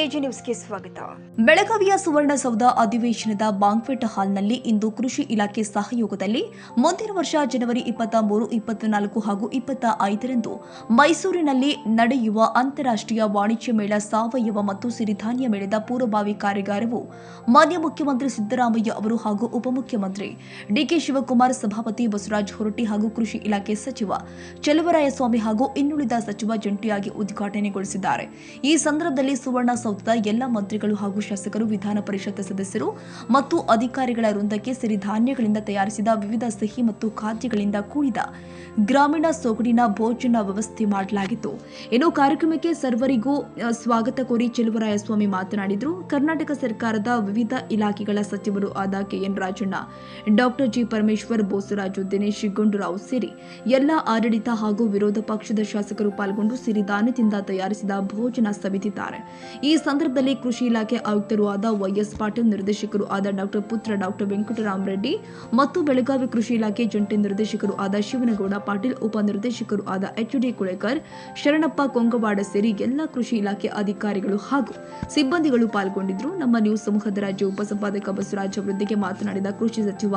AG ನ್ಯೂಸ್ಗೆ ಸ್ವಾಗತ. ಬೆಳಗಾವಿಯ ಸುವರ್ಣಸೌಧ ಅಧಿವೇಶನದ ಬಾಂಕ್ವೆಟ್ ಹಾಲ್ನಲ್ಲಿ ಇಂದು ಕೃಷಿ ಇಲಾಖೆ ಸಹಯೋಗದಲ್ಲಿ ಮುಂದಿನ ವರ್ಷ ಜನವರಿ 23, 24 ಹಾಗೂ 25ರಂದು ಮೈಸೂರಿನಲ್ಲಿ ನಡೆಯುವ ಅಂತಾರಾಷ್ಟ್ರೀಯ ವಾಣಿಜ್ಯ ಮೇಳ ಸಾವಯವ ಮತ್ತು ಸಿರಿಧಾನ್ಯ ಮೇಳದ ಪೂರ್ವಭಾವಿ ಕಾರ್ಯಾಗಾರವು ಮಾನ್ಯ ಮುಖ್ಯಮಂತ್ರಿ ಸಿದ್ದರಾಮಯ್ಯ ಅವರು ಹಾಗೂ ಉಪಮುಖ್ಯಮಂತ್ರಿ ಡಿಕೆ ಶಿವಕುಮಾರ್, ಸಭಾಪತಿ ಬಸವರಾಜ ಹೊರಟ್ಟಿ ಹಾಗೂ ಕೃಷಿ ಇಲಾಖೆ ಸಚಿವ ಚಲುವರಾಯಸ್ವಾಮಿ ಹಾಗೂ ಇನ್ನುಳಿದ ಸಚಿವ ಜಂಟಿಯಾಗಿ ಉದ್ಘಾಟನೆಗೊಳಿಸಿದ್ದಾರೆ. ಈ ಸಂದರ್ಭದಲ್ಲಿ ಸುವರ್ಣಸೌಧದ ಎಲ್ಲ ಮಂತ್ರಿಗಳು ಹಾಗೂ ಶಾಸಕರು, ವಿಧಾನ ಪರಿಷತ್ ಸದಸ್ಯರು ಮತ್ತು ಅಧಿಕಾರಿಗಳ ವೃಂದಕ್ಕೆ ಸಿರಿಧಾನ್ಯಗಳಿಂದ ತಯಾರಿಸಿದ ವಿವಿಧ ಸಿಹಿ ಮತ್ತು ಖಾದ್ಯಗಳಿಂದ ಕೂಡಿದ ಗ್ರಾಮೀಣ ಸೊಗಡಿನ ಭೋಜನ ವ್ಯವಸ್ಥೆ ಮಾಡಲಾಗಿತ್ತು. ಇನ್ನು ಕಾರ್ಯಕ್ರಮಕ್ಕೆ ಸರ್ವರಿಗೂ ಸ್ವಾಗತ ಕೋರಿ ಚಲುವರಾಯಸ್ವಾಮಿ ಮಾತನಾಡಿದರು. ಕರ್ನಾಟಕ ಸರ್ಕಾರದ ವಿವಿಧ ಇಲಾಖೆಗಳ ಸಚಿವರು ಆದ ಕೆಎನ್ ರಾಜಣ್ಣ, ಡಾಕ್ಟರ್ ಜಿ ಪರಮೇಶ್ವರ್, ಬೋಸರಾಜು, ದಿನೇಶ್ ಗುಂಡೂರಾವ್ ಸೇರಿ ಎಲ್ಲ ಆಡಳಿತ ಹಾಗೂ ವಿರೋಧ ಪಕ್ಷದ ಶಾಸಕರು ಪಾಲ್ಗೊಂಡು ಸಿರಿಧಾನ್ಯದಿಂದ ತಯಾರಿಸಿದ ಭೋಜನ ಸವಿದಿದ್ದಾರೆ. ಈ ಸಂದರ್ಭದಲ್ಲಿ ಕೃಷಿ ಇಲಾಖೆ ಆಯುಕ್ತರು ಆದ ವೈಎಸ್ ಪಾಟೀಲ್, ನಿರ್ದೇಶಕರು ಆದ ಡಾಕ್ಟರ್ ಪುತ್ರ ಡಾಕ್ಟರ್ ವೆಂಕಟರಾಮ ರೆಡ್ಡಿ ಮತ್ತು ಬೆಳಗಾವಿ ಕೃಷಿ ಇಲಾಖೆ ಜಂಟಿ ನಿರ್ದೇಶಕರು ಆದ ಶಿವನಗೌಡ ಪಾಟೀಲ್, ಉಪನಿರ್ದೇಶಕರು ಆದ ಎಚ್ಡಿ ಕುಳೇಕರ್, ಶರಣಪ್ಪ ಕೊಂಗವಾಡ ಸೇರಿ ಎಲ್ಲ ಕೃಷಿ ಇಲಾಖೆ ಅಧಿಕಾರಿಗಳು ಹಾಗೂ ಸಿಬ್ಬಂದಿಗಳು ಪಾಲ್ಗೊಂಡಿದ್ದರು. ನಮ್ಮ ನ್ಯೂಸ್ ಸಮೂಹದ ರಾಜ್ಯ ಉಪಸಂಪಾದಕ ಬಸವರಾಜ ಅವರೊಂದಿಗೆ ಮಾತನಾಡಿದ ಕೃಷಿ ಸಚಿವ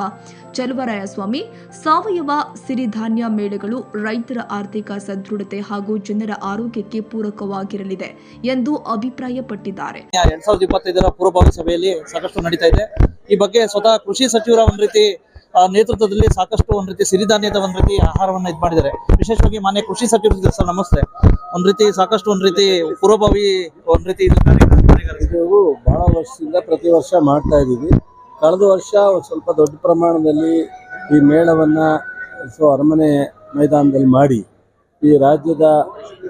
ಚಲುವರಾಯಸ್ವಾಮಿ, ಸಾವಯವ ಸಿರಿಧಾನ್ಯ ಮೇಳಗಳು ರೈತರ ಆರ್ಥಿಕ ಸದೃಢತೆ ಹಾಗೂ ಜನರ ಆರೋಗ್ಯಕ್ಕೆ ಪೂರಕವಾಗಿರಲಿದೆ ಎಂದು ಅಭಿಪ್ರಾಯಪಟ್ಟಿದ್ದಾರೆ. 2025ರ ಪೂರ್ವಭಾವಿ ಸಭೆಯಲ್ಲಿ ಸಾಕಷ್ಟು ನಡೀತಾ ಇದೆ. ಈ ಬಗ್ಗೆ ಸ್ವತಃ ಕೃಷಿ ಸಚಿವರ ಒಂದ್ ರೀತಿ ನೇತೃತ್ವದಲ್ಲಿ ಸಾಕಷ್ಟು ಒಂದ್ ರೀತಿ ಸಿರಿಧಾನ್ಯದ ಒಂದ್ ರೀತಿ ಆಹಾರವನ್ನ ಇದ್ ಮಾಡಿದ್ದಾರೆ. ವಿಶೇಷವಾಗಿ ಮಾನ್ಯ ಕೃಷಿ ಸಚಿವರು ಸರ್ ನಮಸ್ತೆ. ಒಂದ್ ರೀತಿ ಸಾಕಷ್ಟು ಒಂದ್ ರೀತಿ ಪೂರ್ವಭಾವಿ ಒಂದ್ ರೀತಿ ಇದು ಬಹಳ ವರ್ಷದಿಂದ ಪ್ರತಿ ವರ್ಷ ಮಾಡ್ತಾ ಇದೀವಿ. ಕಳೆದ ವರ್ಷ ಸ್ವಲ್ಪ ದೊಡ್ಡ ಪ್ರಮಾಣದಲ್ಲಿ ಈ ಮೇಳವನ್ನ ಅರಮನೆ ಮೈದಾನದಲ್ಲಿ ಮಾಡಿ ಈ ರಾಜ್ಯದ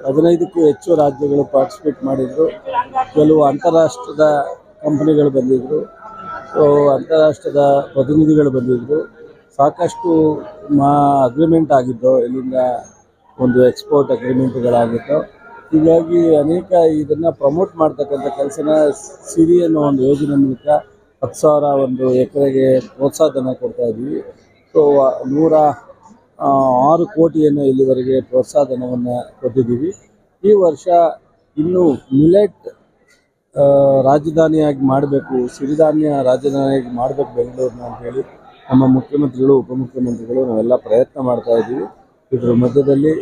15ಕ್ಕೂ ಹೆಚ್ಚು ರಾಜ್ಯಗಳು ಪಾರ್ಟಿಸಿಪೇಟ್ ಮಾಡಿದ್ರು. ಕೆಲವು ಅಂತಾರಾಷ್ಟ್ರದ ಕಂಪನಿಗಳು ಬಂದಿದ್ರು, ಅಂತಾರಾಷ್ಟ್ರದ ಪ್ರತಿನಿಧಿಗಳು ಬಂದಿದ್ರು. ಸಾಕಷ್ಟು ಅಗ್ರಿಮೆಂಟ್ ಆಗಿದ್ದು, ಇಲ್ಲಿಂದ ಒಂದು ಎಕ್ಸ್ಪೋರ್ಟ್ ಅಗ್ರಿಮೆಂಟ್ಗಳಾಗಿತ್ತು. ಹೀಗಾಗಿ ಅನೇಕ ಇದನ್ನು ಪ್ರಮೋಟ್ ಮಾಡ್ತಕ್ಕಂಥ ಕೆಲಸನ ಸಿರಿ ಅನ್ನೋ ಒಂದು ಯೋಜನೆ ಮೂಲಕ 10,000 ಒಂದು ಎಕರೆಗೆ ಪ್ರೋತ್ಸಾಹಧನ ಕೊಡ್ತಾ ಇದ್ದೀವಿ. ಸೊ 106 ಕೋಟಿಯನ್ನು ಇಲ್ಲಿವರೆಗೆ ಪ್ರೋತ್ಸಾಹಧನವನ್ನು ಕೊಟ್ಟಿದ್ದೀವಿ. ಈ ವರ್ಷ ಇನ್ನೂ ಮಿಲೆಟ್ ರಾಜಧಾನಿಯಾಗಿ ಮಾಡಬೇಕು, ಸಿರಿಧಾನ್ಯ ರಾಜಧಾನಿಯಾಗಿ ಮಾಡಬೇಕು ಬೆಂಗಳೂರನ್ನ ಅಂತೇಳಿ ನಮ್ಮ ಮುಖ್ಯಮಂತ್ರಿಗಳು, ಉಪಮುಖ್ಯಮಂತ್ರಿಗಳು ನಾವೆಲ್ಲ ಪ್ರಯತ್ನ ಮಾಡ್ತಾ ಇದ್ದೀವಿ. ಇದರ ಮಧ್ಯದಲ್ಲಿ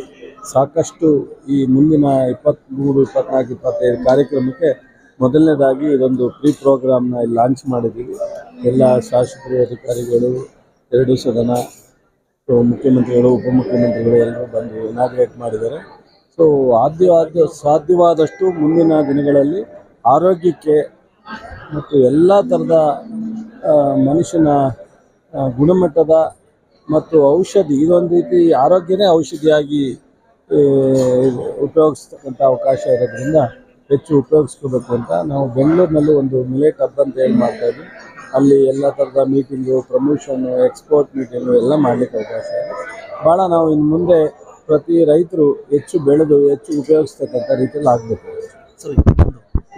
ಸಾಕಷ್ಟು ಈ ಮುಂದಿನ 23, 24, 25 ಕಾರ್ಯಕ್ರಮಕ್ಕೆ ಮೊದಲನೇದಾಗಿ ಇದೊಂದು ಪ್ರೋಗ್ರಾಮ್ನ ಇಲ್ಲಿ ಲಾಂಚ್ ಮಾಡಿದ್ದೀವಿ. ಎಲ್ಲ ಶಾಸಕರು, ಅಧಿಕಾರಿಗಳು, 2 ಸದನ, ಮುಖ್ಯಮಂತ್ರಿಗಳು, ಉಪಮುಖ್ಯಮಂತ್ರಿಗಳು ಎಲ್ಲರೂ ಬಂದು ಇನಾಗ್ರೇಟ್ ಮಾಡಿದ್ದಾರೆ. ಸೊ ಸಾಧ್ಯವಾದಷ್ಟು ಮುಂದಿನ ದಿನಗಳಲ್ಲಿ ಆರೋಗ್ಯಕ್ಕೆ ಮತ್ತು ಎಲ್ಲ ಥರದ ಮನುಷ್ಯನ ಗುಣಮಟ್ಟದ ಮತ್ತು ಔಷಧಿ, ಇದೊಂದು ರೀತಿ ಆರೋಗ್ಯನೇ ಔಷಧಿಯಾಗಿ ಉಪಯೋಗಿಸ್ತಕ್ಕಂಥ ಅವಕಾಶ ಇರೋದ್ರಿಂದ ಹೆಚ್ಚು ಉಪಯೋಗಿಸ್ಕೋಬೇಕು ಅಂತ ನಾವು ಬೆಂಗಳೂರಿನಲ್ಲೂ ಒಂದು ಮಿಲೆಟ್ ಹಬ್ ಅಂತ ಹೇಳಿ ಮಾಡ್ತಾಯಿದ್ವಿ. ಅಲ್ಲಿ ಎಲ್ಲ ಥರದ ಮೀಟಿಂಗು, ಪ್ರಮೋಷನ್ನು, ಎಕ್ಸ್ಪೋರ್ಟ್ ಮೀಟಿಂಗು ಎಲ್ಲ ಮಾಡಲಿಕ್ಕೆ ಅವಕಾಶ ಇದೆ. ಭಾಳ ನಾವು ಇನ್ನು ಮುಂದೆ ಪ್ರತಿ ರೈತರು ಹೆಚ್ಚು ಬೆಳೆದು ಹೆಚ್ಚು ಉಪಯೋಗಿಸ್ತಕ್ಕಂಥ ರೀತಿಯಲ್ಲಿ ಆಗಬೇಕು. ಸರಿ,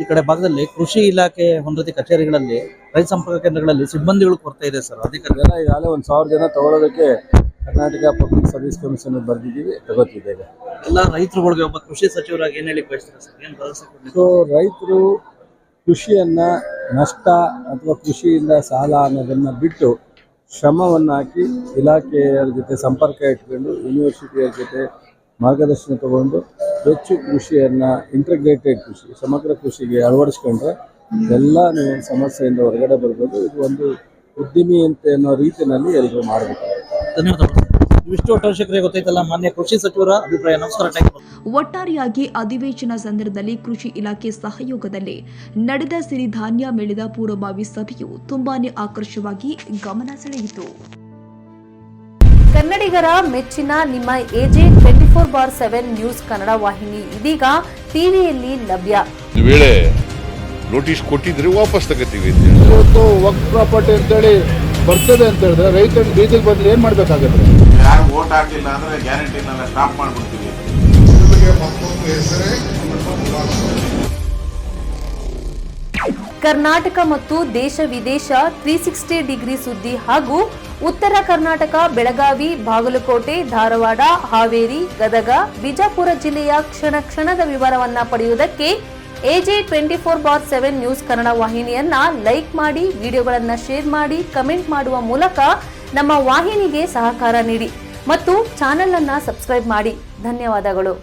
ಈ ಕಡೆ ಭಾಗದಲ್ಲಿ ಕೃಷಿ ಇಲಾಖೆ ಒಂದ್ ರೀತಿ ಕಚೇರಿಗಳಲ್ಲಿ, ರೈತ ಸಂಪರ್ಕ ಕೇಂದ್ರಗಳಲ್ಲಿ ಸಿಬ್ಬಂದಿಗಳು ಕೊರತೆ ಇದೆ ಸರ್. ಅಧಿಕಾರಿಗಳ ಈಗಾಗಲೇ 1,000 ಜನ ತಗೊಳ್ಳೋದಕ್ಕೆ ಕರ್ನಾಟಕ ಪಬ್ಲಿಕ್ ಸರ್ವಿಸ್ ಕಮಿಷನ್ ಬರೆದಿದ್ದೀವಿ, ತಗೋತಿದ್ದೇವೆ. ಎಲ್ಲ ರೈತರುಗಳಿಗೆ ಒಬ್ಬ ಕೃಷಿ ಸಚಿವರಾಗಿ ಏನ್ ಹೇಳಿ ಬಯಸ್ತಾರೆ ಸರ್? ಏನ್ ಭರವಸೆ ಕೊಡ್ಲಿ? ಸೊ ರೈತರು ಕೃಷಿಯನ್ನ ನಷ್ಟ ಅಥವಾ ಕೃಷಿಯಿಂದ ಸಾಲ ಅನ್ನೋದನ್ನ ಬಿಟ್ಟು ಶ್ರಮವನ್ನು ಹಾಕಿ ಇಲಾಖೆಯರ ಜೊತೆ ಸಂಪರ್ಕ ಇಟ್ಕೊಂಡು ಯೂನಿವರ್ಸಿಟಿಯರ ಜೊತೆ ಮಾರ್ಗದರ್ಶನ ತಗೊಂಡು ಹೆಚ್ಚು ಕೃಷಿಯನ್ನು ಇಂಟಿಗ್ರೇಟೆಡ್ ಕೃಷಿ, ಸಮಗ್ರ ಕೃಷಿಗೆ ಅಳವಡಿಸ್ಕೊಂಡ್ರೆ ಎಲ್ಲ ಸಮಸ್ಯೆಯಿಂದ ಹೊರಗಡೆ ಬರ್ಬೋದು. ಇದು ಒಂದು ಉದ್ಯಮಿಯಂತೆ ಅನ್ನೋ ರೀತಿಯಲ್ಲಿ ಎಲ್ಲರೂ ಮಾಡಬೇಕು. ಧನ್ಯವಾದಗಳು. ಇವಿಷ್ಟು ಒಟ್ಟಾರೆ ಗೊತ್ತೈತಲ್ಲ ಮಾನ್ಯ ಕೃಷಿ ಸಚಿವರ ಅಭಿಪ್ರಾಯ. ನಮಸ್ಕಾರ. ಒಟ್ಟಾರೆಯಾಗಿ ಅಧಿವೇಶನ ಸಂದರ್ಭದಲ್ಲಿ ಕೃಷಿ ಇಲಾಖೆ ಸಹಯೋಗದಲ್ಲಿ ನಡೆದ ಸಿರಿಧಾನ್ಯ ಮೇಳದ ಪೂರ್ವಭಾವಿ ಸಭೆಯು ತುಂಬಾನೇ ಆಕರ್ಷವಾಗಿ ಗಮನ ಸೆಳೆಯಿತು. ಕನ್ನಡಿಗರ ಮೆಚ್ಚಿನ ನಿಮ್ಮ ಎಜೆ 24/7 ನ್ಯೂಸ್ ಕನ್ನಡ ವಾಹಿನಿ ಇದೀಗ ಟಿವಿಯಲ್ಲಿ ಲಭ್ಯ. ಒಂದು ವೇಳೆ ನೋಟಿಸ್ ಕೊಟ್ಟಿದ್ರೆ ವಾಪಸ್ ತಗೋತೀವಿ. ಇವತ್ತು ವಕ್ಫ್ ಪ್ರಾಪರ್ಟಿ ಅಂತೇಳಿ ಬರ್ತದೆ ಅಂತ ಹೇಳಿದ್ರೆ ರೈತರು ಬೀದಿಗೆ ಬಂದ್ರೆ ಏನ್ ಮಾಡ್ಬೇಕಾಗುತ್ತೆ? ಯಾರು ವೋಟ್ ಹಾಕಿಲ್ಲ ಅಂದ್ರೆ ಗ್ಯಾರಂಟಿನೆಲ್ಲ ಸ್ಟಾಪ್ ಮಾಡ್ಬಿಡ್ತೀವಿ. ಕರ್ನಾಟಕ ಮತ್ತು ದೇಶ ವಿದೇಶ 360 ಡಿಗ್ರಿ ಸುದ್ದಿ ಹಾಗೂ ಉತ್ತರ ಕರ್ನಾಟಕ, ಬೆಳಗಾವಿ, ಬಾಗಲಕೋಟೆ, ಧಾರವಾಡ, ಹಾವೇರಿ, ಗದಗ, ಬಿಜಾಪುರ ಜಿಲ್ಲೆಯ ಕ್ಷಣ ಕ್ಷಣದ ವಿವರವನ್ನ ಪಡೆಯುವುದಕ್ಕೆ AJ24/7 ನ್ಯೂಸ್ ಕನ್ನಡ ವಾಹಿನಿಯನ್ನ ಲೈಕ್ ಮಾಡಿ, ವಿಡಿಯೋಗಳನ್ನು ಶೇರ್ ಮಾಡಿ, ಕಮೆಂಟ್ ಮಾಡುವ ಮೂಲಕ ನಮ್ಮ ವಾಹಿನಿಗೆ ಸಹಕಾರ ನೀಡಿ ಮತ್ತು ಚಾನೆಲ್ ಅನ್ನ ಸಬ್ಸ್ಕ್ರೈಬ್ ಮಾಡಿ. ಧನ್ಯವಾದಗಳು.